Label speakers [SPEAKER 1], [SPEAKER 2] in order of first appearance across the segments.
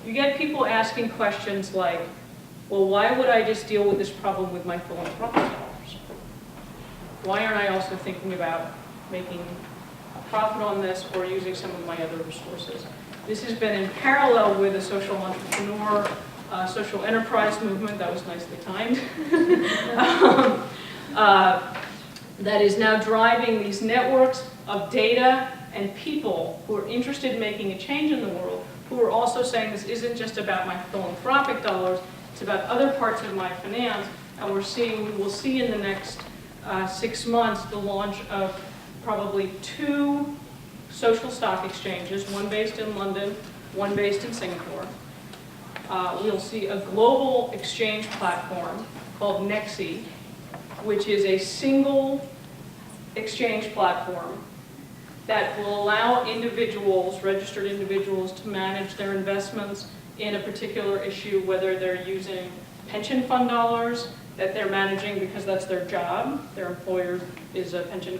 [SPEAKER 1] you get people asking questions like, well, why would I just deal with this problem with my philanthropic dollars? Why aren't I also thinking about making a profit on this or using some of my other resources? This has been in parallel with a social entrepreneur, social enterprise movement, that was nicely timed, that is now driving these networks of data and people who are interested in making a change in the world, who are also saying this isn't just about my philanthropic dollars, it's about other parts of my finance, and we will see in the next 6 months the launch of probably 2 social stock exchanges, one based in London, one based in Singapore. We'll see a global exchange platform called Nexi, which is a single exchange platform that will allow individuals, registered individuals, to manage their investments in a particular issue, whether they're using pension fund dollars that they're managing because that's their job, their employer is a pension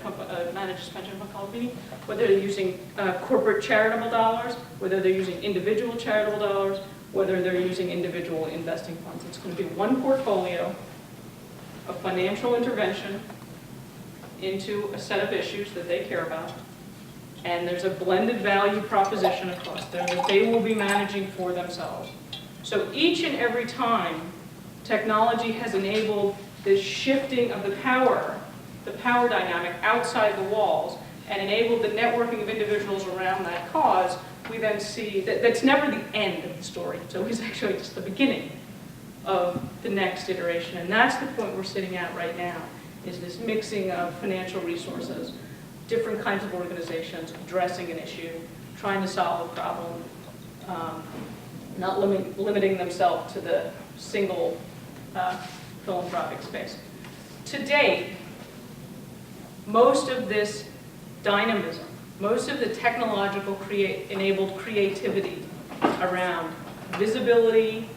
[SPEAKER 1] manages pension fund company, whether they're using corporate charitable dollars, whether they're using individual charitable dollars, whether they're using individual investing funds. It's going to be one portfolio of financial intervention into a set of issues that they care about. And there's a blended value proposition across there that they will be managing for themselves. So each and every time technology has enabled this shifting of the power dynamic outside the walls, and enabled the networking of individuals around that cause, we then see that that's never the end of the story. It's always actually just the beginning of the next iteration. And that's the point we're sitting at right now, is this mixing of financial resources, different kinds of organizations addressing an issue, trying to solve a problem, not limiting themselves to the single philanthropic space. To date, most of this dynamism, most of the technological enabled creativity around visibility,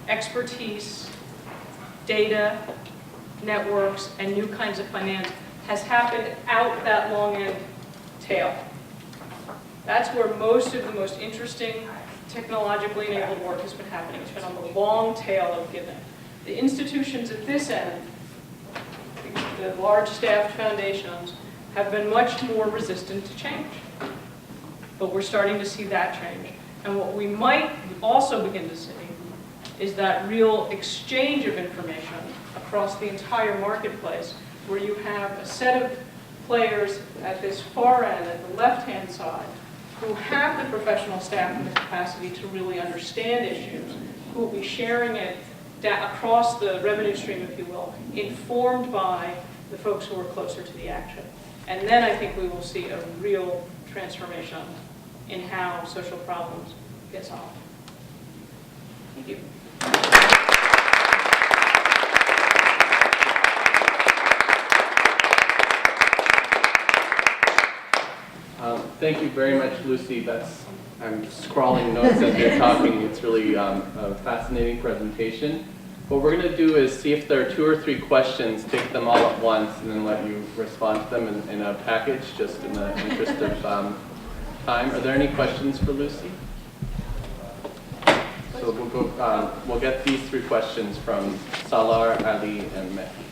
[SPEAKER 1] expertise, data, networks, and new kinds of finance has happened out that long end tail. That's where most of the most interesting technologically enabled work has been happening. It's been on the long tail of giving. The institutions at this end, the large staffed foundations, have been much more resistant to change. But we're starting to see that change. And what we might also begin to see is that real exchange of information across the entire marketplace, where you have a set of players at this far end, at the left-hand side, who have the professional staff and the capacity to really understand issues, who will be sharing it across the revenue stream, if you will, informed by the folks who are closer to the action. And then I think we will see a real transformation in how social problems get solved. Thank you.
[SPEAKER 2] Thank you very much, Lucy. I'm scrawling notes as you're talking. It's really a fascinating presentation. What we're going to do is see if there are 2 or 3 questions, take them all at once, and then let you respond to them in a package, just in the interest of time. Are there any questions for Lucy? So we'll get these 3 questions from Salar, Ali, and Mehdi.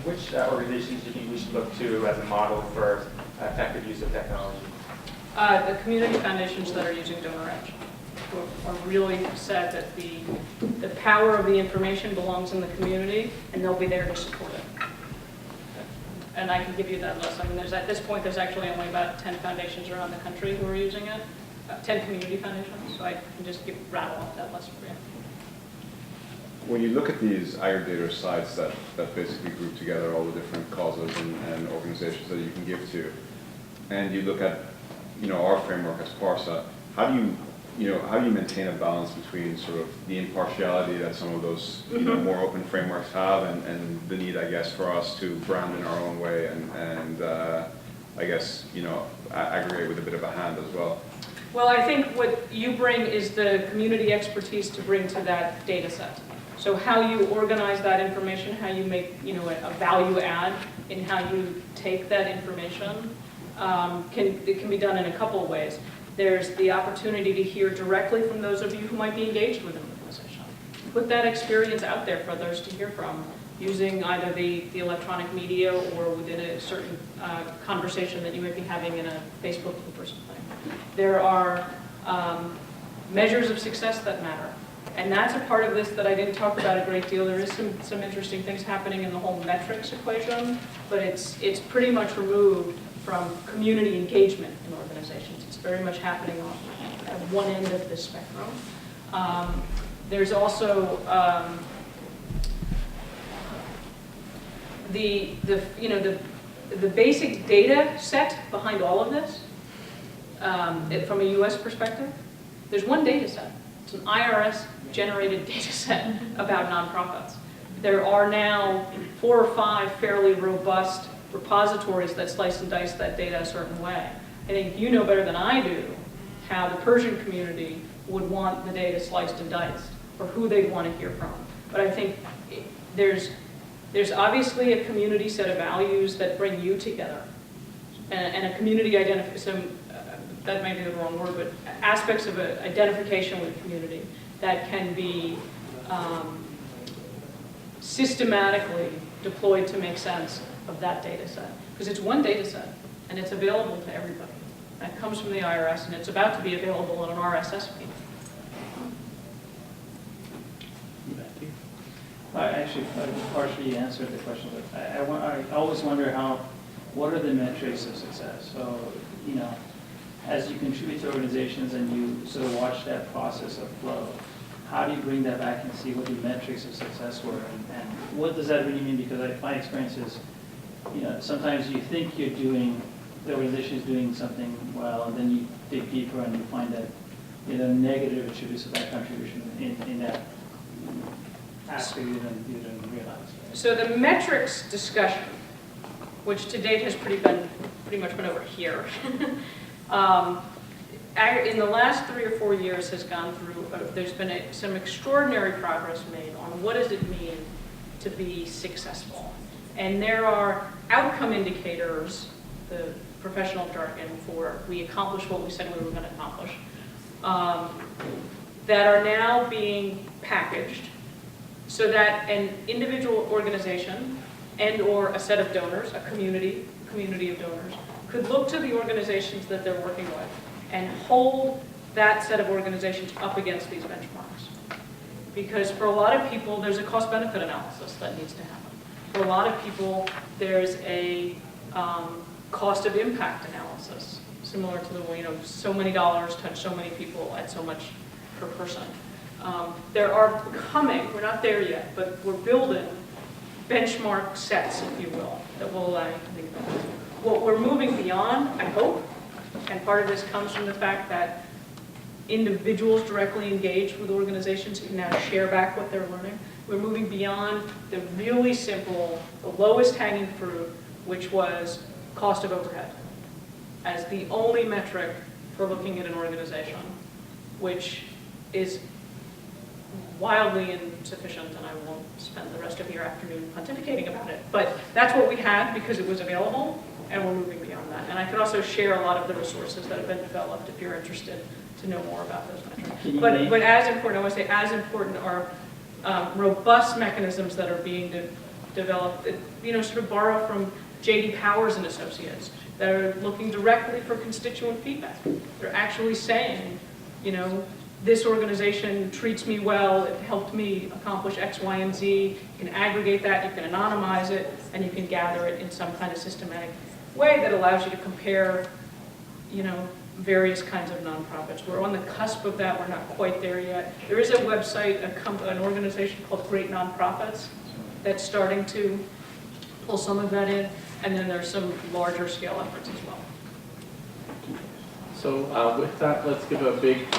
[SPEAKER 3] Which organizations do you think we should look to as a model for effective use of technology?
[SPEAKER 1] The community foundations that are using DonorEdge are really said that the power of the information belongs in the community, and they'll be there to support it. And I can give you that list. I mean, at this point, there's actually only about 10 foundations around the country who are using it, 10 community foundations, so I can just rattle off that list for you.
[SPEAKER 4] When you look at these aggregator sites that basically group together all the different causes and organizations that you can give to, and you look at our framework as PARSA, how do you maintain a balance between sort of the impartiality that some of those more open frameworks have and the need, I guess, for us to brand in our own way and I guess aggregate with a bit of a hand as well?
[SPEAKER 1] Well, I think what you bring is the community expertise to bring to that data set. So how you organize that information, how you make a value add in how you take that information, it can be done in a couple of ways. There's the opportunity to hear directly from those of you who might be engaged with an organization. Put that experience out there for others to hear from, using either the electronic media or within a certain conversation that you might be having in a Facebook group or something. There are measures of success that matter. And that's a part of this that I didn't talk about a great deal. There is some interesting things happening in the whole metrics equation, but it's pretty much removed from community engagement in organizations. It's very much happening at one end of this spectrum. There's also the basic data set behind all of this. From a U.S. perspective, there's one data set. It's an IRS-generated data set about nonprofits. There are now 4 or 5 fairly robust repositories that slice and dice that data a certain way. I think you know better than I do how the Persian community would want the data sliced and diced, or who they'd want to hear from. But I think there's obviously a community set of values that bring you together, and a community identification. That may be the wrong word, but aspects of identification with a community that can be systematically deployed to make sense of that data set. Because it's one data set, and it's available to everybody. That comes from the IRS, and it's about to be available in an RSS feed.
[SPEAKER 5] Actually, partially answered the question, but I always wonder what are the metrics of success? So, as you contribute to organizations and you sort of watch that process of flow, how do you bring that back and see what the metrics of success were, and what does that really mean? Because my experience is, sometimes you think the organization is doing something well, and then you dig deeper and you find that negative attributes of that contribution in that aspect you didn't realize. Right?
[SPEAKER 1] So the metrics discussion, which to date has pretty much been over here, in the last 3 or 4 years has gone through, there's been some extraordinary progress made on what does it mean to be successful. And there are outcome indicators, the professional jargon for we accomplished what we said we were going to accomplish, that are now being packaged so that an individual organization and or a set of donors, a community of donors, could look to the organizations that they're working with and hold that set of organizations up against these benchmarks. Because for a lot of people, there's a cost-benefit analysis that needs to happen. For a lot of people, there's a cost of impact analysis, similar to the way, so many dollars touch so many people at so much per person. There are coming, we're not there yet, but we're building benchmark sets, if you will, that will allow you to think about it. What we're moving beyond, I hope, and part of this comes from the fact that individuals directly engaged with organizations can now share back what they're learning. We're moving beyond the really simple, the lowest hanging fruit, which was cost of overhead, as the only metric for looking at an organization, which is wildly insufficient, and I won't spend the rest of your afternoon pontificating about it. But that's what we had because it was available, and we're moving beyond that. And I could also share a lot of the resources that have been developed if you're interested to know more about those metrics. But as important, I want to say as important are robust mechanisms that are being developed, that, sort of borrow from J.D. Powers and Associates, that are looking directly for constituent feedback. They're actually saying, this organization treats me well, it helped me accomplish X, Y, and Z. You can aggregate that, you can anonymize it, and you can gather it in some kind of systematic way that allows you to compare, various kinds of nonprofits. We're on the cusp of that, we're not quite there yet. There is a website, an organization called Great Nonprofits that's starting to pull some of that in, and then there's some larger scale efforts as well.
[SPEAKER 2] So with that, let's give a big